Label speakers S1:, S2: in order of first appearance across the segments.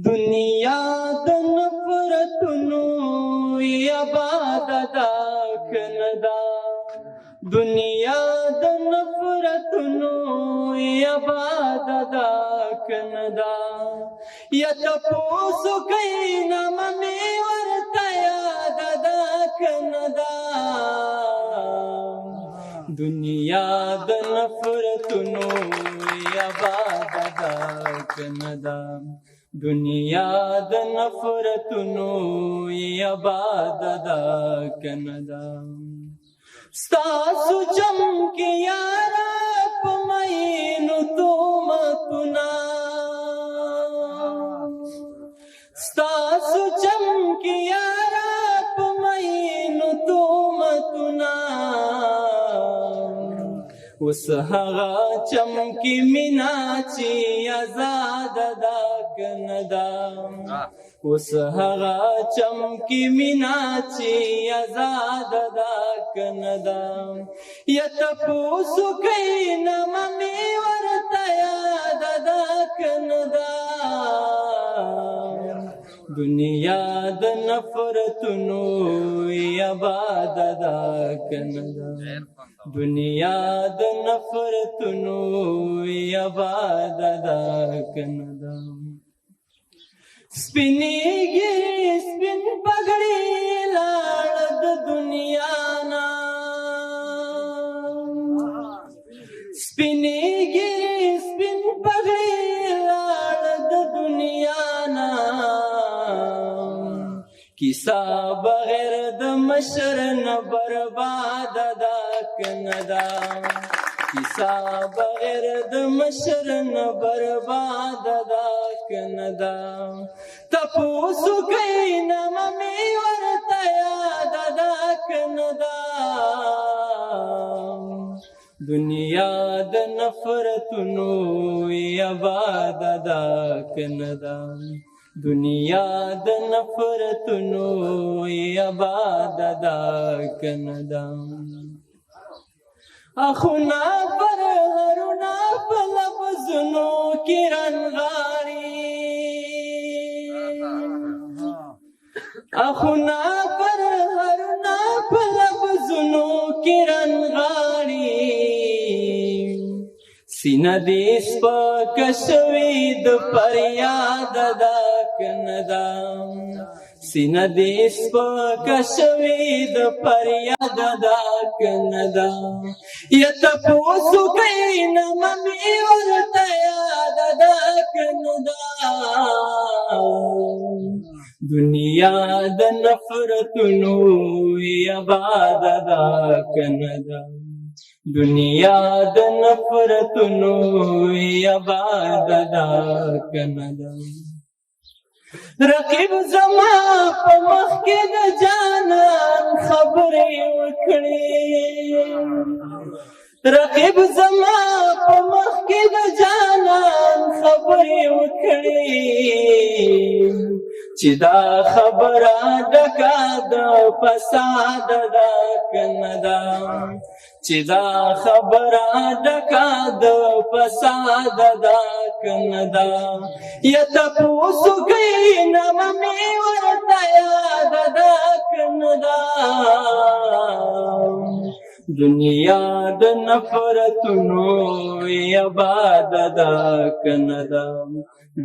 S1: دنیا د نفرتونو عبادت کندا دنیا د نفرتونو عبادت کندا یا تپوسو کئی نام می ورتا یاد دا کندا دنیا د نفرتونو عبادت کندا دنیا د نفرتونو عبادت کندا ستاسو چمکی یارا پمینو تومتنا ستاسو چمکی یارا پمینو تومتنا اس هغه چمکی مینا چی آزاد دا کندا اس هغه چمکی مینا چی آزاد دا کندا یا تپوسو کئی نام می ورتا یاد دا کندا دنیا د نفرتونو عبادت کندا دنیا د نفرتونو عبادت کندا سپینیږي سپین پګړی لاړ د دنیا نا سپینیږي سپین پګړی لاړ د دنیا نا کیسا بغیر د مشر نه برباد دا کندا کیسا بغیر د مشر نه برباد دا کندا تپوسو کئی نام می ورتا یاد دا کندا دنیا د نفرتونو عبادت کندا دنیا د نفرتونو عبادت کندا اخونا پر هرونا په لفظونو کې رنغاړي اخونا پر هرونا په لفظونو کې رنغاړي سینه دې سپک شوې د فریاد دا کندا سینه دې سپک شوې د فریاد دا کندا یا تپوسو کئی نام می ورتا یاد دا کندا دنیا د نفرتونو عبادت کندا دنیا د نفرتونو عبادت کندا رقیب زما په مخ کې د جانان خبرې وکړي رقیب زما په مخ کې د جانان خبرې وکړي چې دا خبره ډکه د فساد ده کندا چې دا خبره ډکه د فساد ده کندا یا تپوسو کئی نام می ورتا یاد دا کندا دنیا د نفرتونو عبادت کندا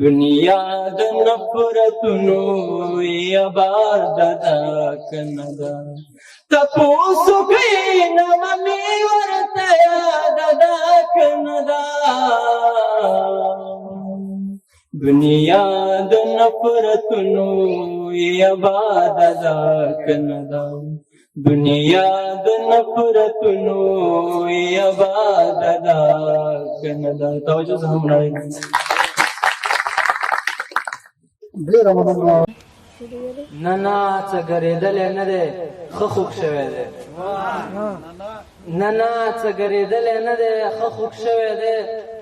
S1: دنیا د نفرتونو عبادت کندا تپوسو کئی نام می ورتا یاد دا کندا دنیا د نفرتونو عبادت کندا دنیا د نفرتونو عبادت کندا توجه هم لري نه نه څه ګرېدل نه دی ښه خوږ شوی دی نه نه څه ګرېدل نه دی ښه خوږ شوی دی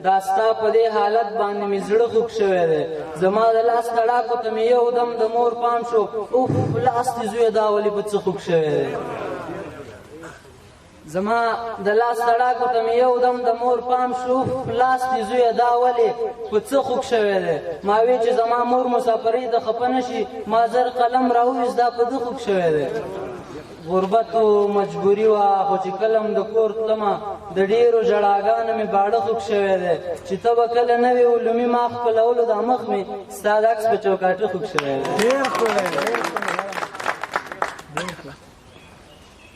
S1: دا ستا په دې حالت باندې مې زړه خوږ شوی دی زما د لاس تړاکو ته مې یو دم د مور پام شو اوف لاس دې زویه دا ولې په څه خوږ شوی دی زما د لاس تړاکو ته مې یو دم د مور پام شو لاس دې زویه دا ولې په څه خوږ شوی دی ما وی چې زما مور مسافرۍ ته خفه نه شي ما زر قلم راوویست دا په ده خوږ شوی دی غربت و مجبوري وه خو چې کله م د کور تلمه د ډېرو ژړاګانو مې باړه خوږ شوی دی چې ته به کله نه وې علومي ما خپلولو دا مخ مې ستا د عکس په چوکاټه خوږ شوی دی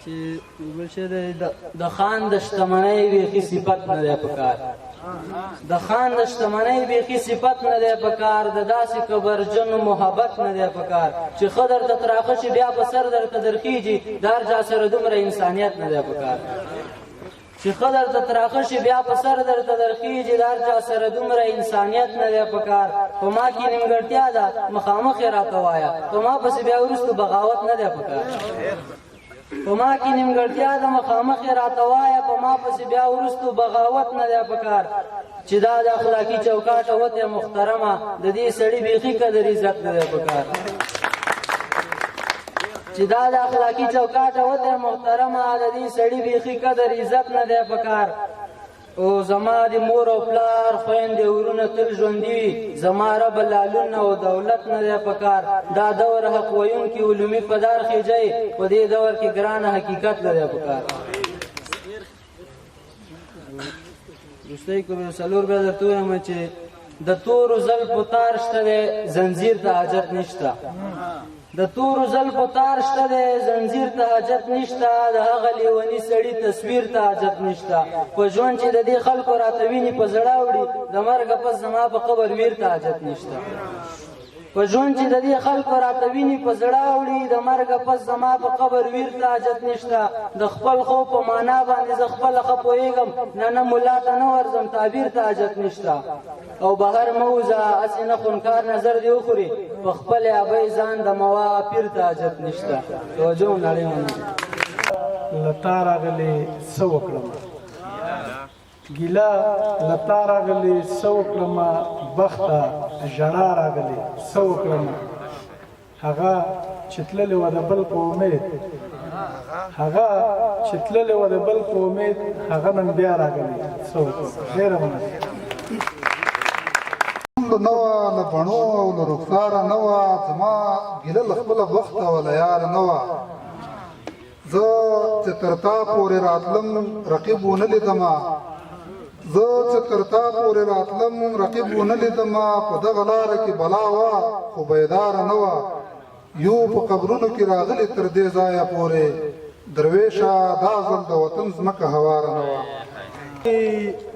S1: چې بل شی د خان د شتمنۍ بیخي صفت نه دی پکار د خان د شتمنۍ بیخي صفت نه دی پکار د داسې کبرجنو محبت نه دی پکار چې ښه درته تراخه شي بیا په سر درته درخیږي د هر چا سره دومره انسانیت نه دی پکار چې ښه درته تراخه شي بیا په سر درته درخیږي د هر چا سره دومره انسانیت نه دی پکار په ما کې نیمګړتیا ده مخامخ یې راته وایه په ما پسې بیا وروستو بغاوت نه دی پکار په ما کې نیمګړتیا ده مخامخ یې راته وایه په ما پسې بیا وروستو بغاوت نه دی پکار چې دا د اخلاقي چوکاټه وته محترمه د دې سړي بیخي قدر عزت نه دی پکار چې دا د اخلاقي چوکاټه وته محترمه د دې سړي بیخي قدر عزت نه دی پکار او زما د مور او پلار خویندې ورونه تل ژوندي وي زما رب لالونه او دولت نه دی پکار دا دور حق ویونکي علومي پدار خېجئ په دې دور کې ګرانه حقیقت نه دی پکار وروستۍ کې به څلور بیا درته ووایم چې د تورو زلفو تار شته دی زنځیر ته حاجت نشته د تورو زلفو تار شته دی زنځیر ته حاجت نشته د هغه لیوني سړي تصویر ته حاجت نشته په ژوند چې د دې خلکو راته ویني په زړه وړي د مرګه پس زما په قبر ویر ته حاجت نشته په ژوند چې د دې خلکو راته ویني په زړه وړي د مرګه پس زما په قبر ویر ته حاجت نشته د خپل خوب په معنا باندې زه خپله ښه پوهېږم نه ملا ته نه ورځم تعبیر ته حاجت نشته او بهر مه وځه هسې نه خونکار نظر دې وخوري په خپل ابۍ ځان د موا پیر ته حاجت نشته توجه نړۍ
S2: له تا راغلې څه وکړم ګیله له تا راغلې څه وکړمه بخته ژړا راغلې څه وکړمه هغه چې تللې وه د بل په امید هغه چې تللې وه د بل په امید هغه نن بیا راغلې څه وکړم ډېره مننه
S3: نه وه له بڼو او له رخساره نه وه زما ګیله له خپله بخته وه له یاره نه وه زه چې تر تا پورې راتلم رقیب ونه لیدمه زه چې تر تا پورې راتلم رقیب ونه لیدمه په دغه لاره کې بلا وه خو بیداره نه وه یو په قبرونو کې راغلي تر دې ځایه پورې درویشه دا ځل د وطن ځمکه هواره نه وه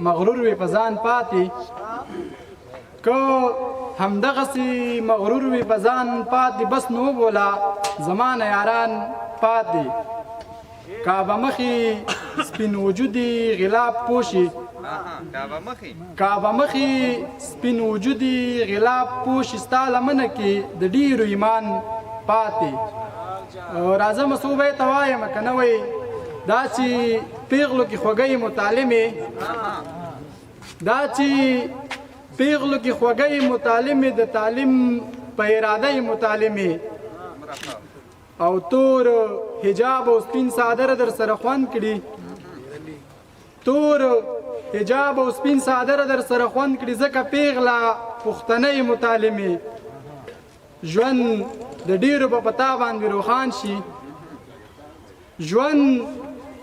S2: مغرور وي په ځان پاتې که همدغسې مغرور وي په ځان پاتې بس نو وبوله زما نه یاران پاتې کعبه مخې سپین وجودي غلاب پوشي کعبه مخې سپین وجودي غلاب پوشي ستا لمنه کې د ډېرو ایمان پاتې راځه څو بیته وایم که نه وی دا چې پیغلو کې خوږی متعلمې دا چې پیغلو کې خوږی متعلمې د تعلیم په اراده متعلمې او تور حجاب او سپین صادر در سره خوند کړي تور حجاب او سپین صادر در سره خوند کړي ځکه پیغله پښتنۍ متعلمې ژوند د ډیرو په پتا باندې روښان شي ژوند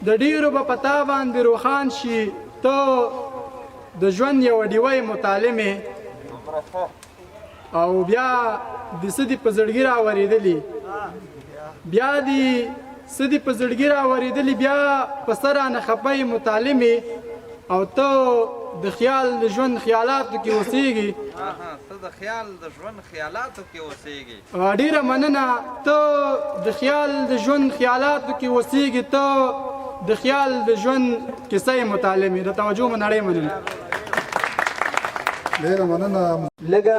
S2: د ډیرو په پتا باندې روښان شي ته د ژوند یو ډیوی متعلمې او بیا د سدي په زړګي راورېدلې بیا دې سدي په زړګي راورېدلې بیا په سر رانه خپه متعلمې او ته د خیال د ژوند خیالاتو کې اوسېږي
S4: ته د خیال د ژوند خیالاتو کې اوسېږي
S2: ډېره مننه ته د خیال د ژوند خیالاتو کې اوسېږي ته د خیال د ژوند کیسه متعلمې د توجه منړۍ مننه
S3: ډېره مننه
S5: لږه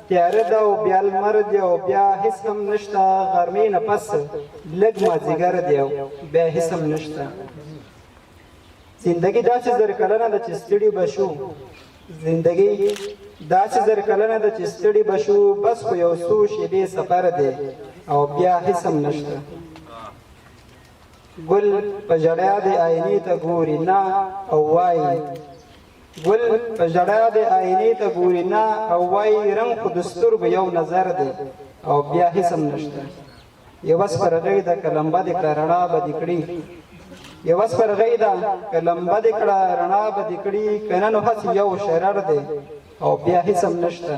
S5: تیاره ده او بیا لمر دی او بیا هېڅ هم نشته غرمې نه پس لږ مازدیګر دی او بیا هېڅ هم نشته زندگی داسې زر کلنه ده چې ستړي به شو زندگی داسې زر کلنه ده چې ستړي به شو بس خو یو څو شېبې سفر دی او بیا هېڅ هم نشته ګل په ژړا د آینې ته ګوري نه او وایي ګل په ژړا د آینې ته ګوري نه او وایي رنګ خو د سترګو یو نظر دی او بیا هیڅ هم نشته یوه سپرغۍ ده که لمبه دې کړه رڼا به دې کړي یوه سپرغۍ ده که لمبه دې کړه رڼا به دې کړي که نه نو هسې یو شرر دی او بیا هیڅ هم نشته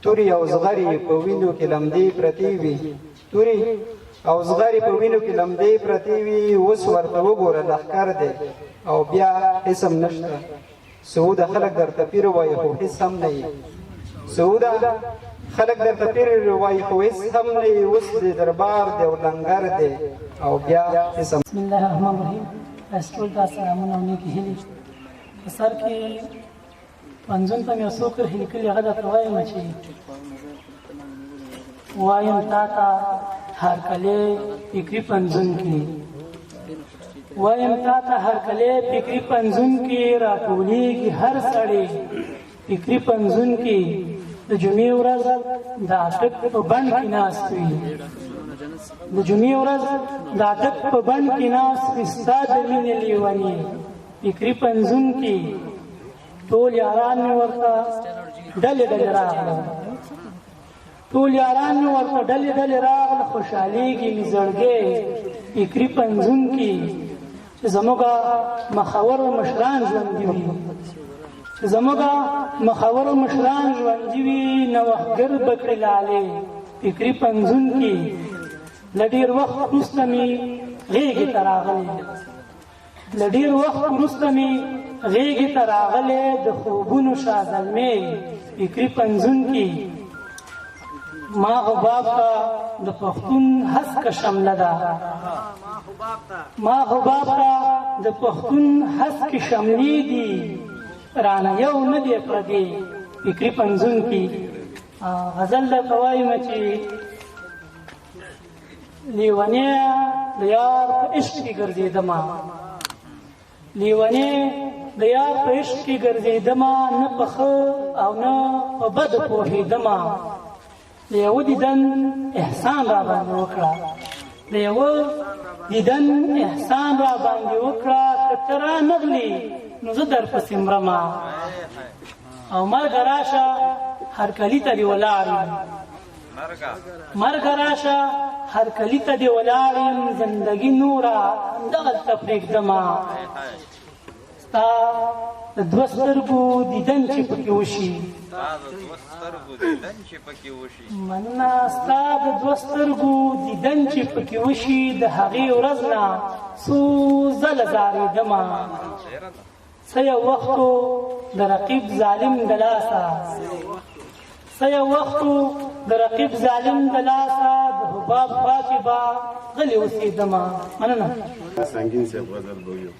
S5: تورې او زغرې په وینو کې لمدې پرتې وي تورې او زغرې په وینو کې لمدې پرتې وي اوس ورته وګوره لښکر دی او بیا هیڅ هم نشته سعوده خلک درته پیر وایي خو هیڅ هم نه وي سعوده خلک درته پیر وایي خو هیڅ هم نه وي اوس د دربار دی او لنګر دی او بیا هیڅ هم
S6: بسم الله الرحمن الرحیم تاسو ټول ته سلامونه او نیکې هیلې په سر کې پنځون ته مې یو څو کرښې لیکلي هغه درته وایم چې وایم تا ته هرکلی فکري پنځون کې وایم تا ته هرکلی فکري پنځون کې راټولېږي هر سړی فکري پنځون کې د جمعې ورځ د اټک په بڼ کې ناست وي د جمعې ورځ د اټک په بڼ کې ناست وي ستا د مینې لیونې فکري پنځون کې ټول یاران مې ورته ډلې ډلې راغله ټول یاران مې ورته ډلې ډلې راغله خوشحالېږي مې زړګی فکري پنځون کې چې زموږ مخور مشران ژوندي وي چې زموږ مخور مشران ژوندي وي نوښتګر به کړي لالې فکري پنځون کې له ډېر وخت وروسته مې غېږې ته راغلی له ډېر وخت وروسته مې غېږې ته راغلی د خوبونو شازلمې فکري پنځون کې ما حباب ته د پښتون هسکه شمله ده ما حباب ته د پښتون هسکې شملې دي رانه یو نه دی پردی فکري پنځون کې غزل درته وایم چې لیونی د یار په عشق کې ګرځېدمه لیونی د یار په عشق کې ګرځېدمه نه په ښه او نه په بد پوهېدمه د یوه دیدن احسان را باندې وکړه د یوه دیدن احسان را باندې وکړه که ته را نغلې نو زه درپسې مرمه او مرګه راشه هرکلي ته دې ولاړ یم مرګه راشه هرکلي ته دې ولاړ یم زندګي نوره همدغلته پرېږدمه ستا د دوه سترګو دیدن چې پکې وشي مننه ستا د دوه سترګو دیدن چې پکې وشي د هغې ورځ نه څو ځله زارېدمه څه یو وختو د رقیب ظالم د لاسه څه یو وختو د رقیب ظالم د لاسه د حباب خوا کې به غلې اوسېدمه مننه
S7: سنگین صاحب غزل به ویو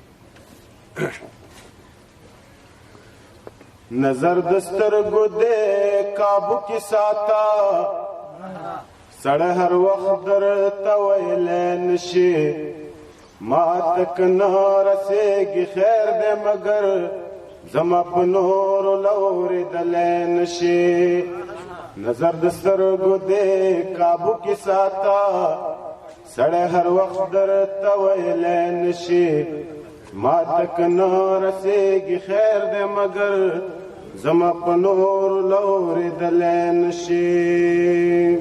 S7: نظر دسترګو دې کابو کې ساته سړی هر وخت درته ویلی نشي ما تک نه رسېږي خیر دی مګر زما په نورو لورېدلی نشي نظر دسترګو دې کابو کې ساته سړی هر وخت درته ویلی نشي ما تک نه رسېږي خیر دی مګر زما په نور لورېدلی نشي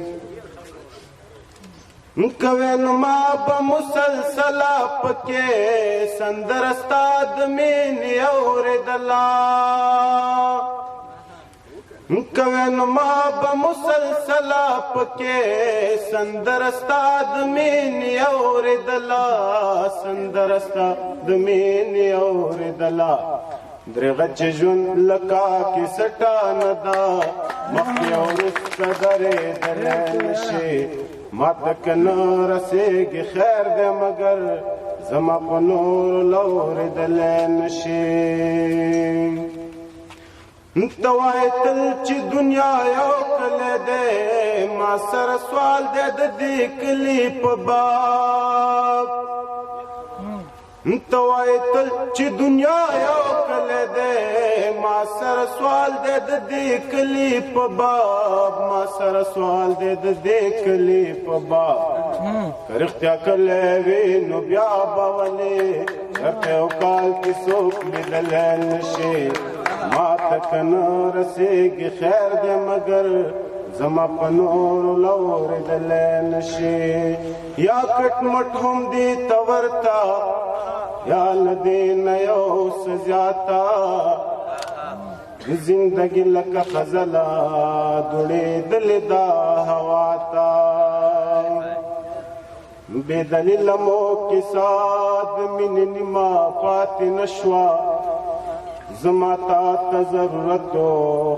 S7: کوې نو ما به مسلسله پکې سندره ستا د مینې اورېدله کوې نو ما به مسلسله پکې سندره ستا د مینې اورېدله سندره ستا د مینې اورېدله درېغه چې ژوند لکه کې سټه نه ده مخکې وروسته درېدلی نشي ما تک نه رسېږي خیر دی مګر زما په نور لورېدلی نشي ته وایې تل چې دنیا یو کلی دی ما سره سوال دی د دې کلي په باب ته وایې تل چې دنیا یو کلی دی ما سره سوال دی د دې کلي په باب ما سره سوال دی د دې کلي په باب کرختیا کله وی نو بیا باولې شرط او کال کې څوک لیدل نشي ما تکن رسېږي خیر دې مگر زما په نور لور دل نشي یا کټ مټ هم دې تورتا یا لدې نه یو سزاتا زندگی لکه خزلا دوړې دل دا هوا تا بے دلیل مو کې سات من نما پات نشوا زما تا ضرورت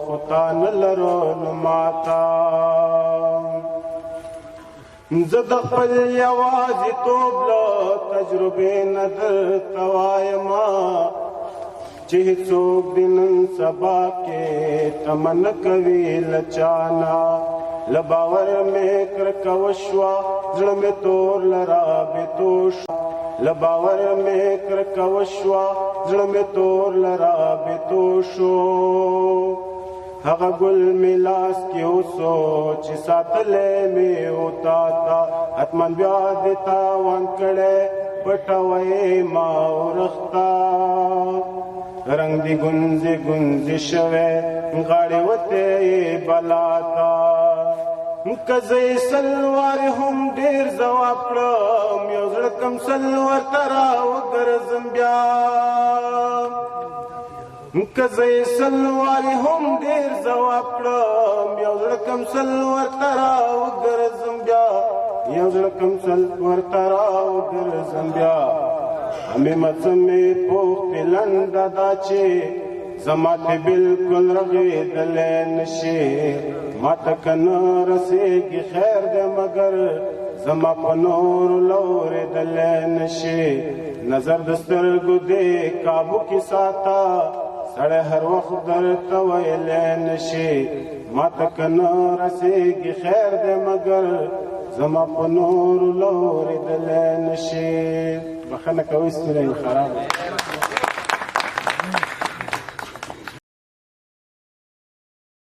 S7: خدا نه لرو ماتا زد خپل یوازې توب له تجربې نه درته وایما چې هیڅوک دې نن سبا کې تمن کوي لچانا لباور مې کرکه وشوه زړه مې تور لرابطو شو لباور مې کرکه وشوه زړه مې تور لرابطو شو هغه ګل مې لاس کې اوسو چې ساتلی مې وتا تا حتمن بیا دې تاوان کړی پټوی ما ورختا رنگ دی گنزی گنزی شوه غاڑی وطی بلاتا کزی سلوار هم دیر زواب کرم یو زڑکم سلوار ترا وگرزم بیا کزی سلوار هم دیر زواب کرم یو زڑکم سلوار ترا وگرزم بیا یو زڑکم سلوار ترا وگرزم بیا ہمیں مزمی پوخت لنڈا دا چے زمات بالکل رغی دلین شے ماتا کنار سے گی خیر دے مگر زما پنور لور دلین شے نظر دستر گو دے کابو کی ساتا سڑے ہر وقت در تویلین شے ماتا کنار سے گی خیر دے مگر زما پنور لور دلین شے بخنه کوي ستوري خراب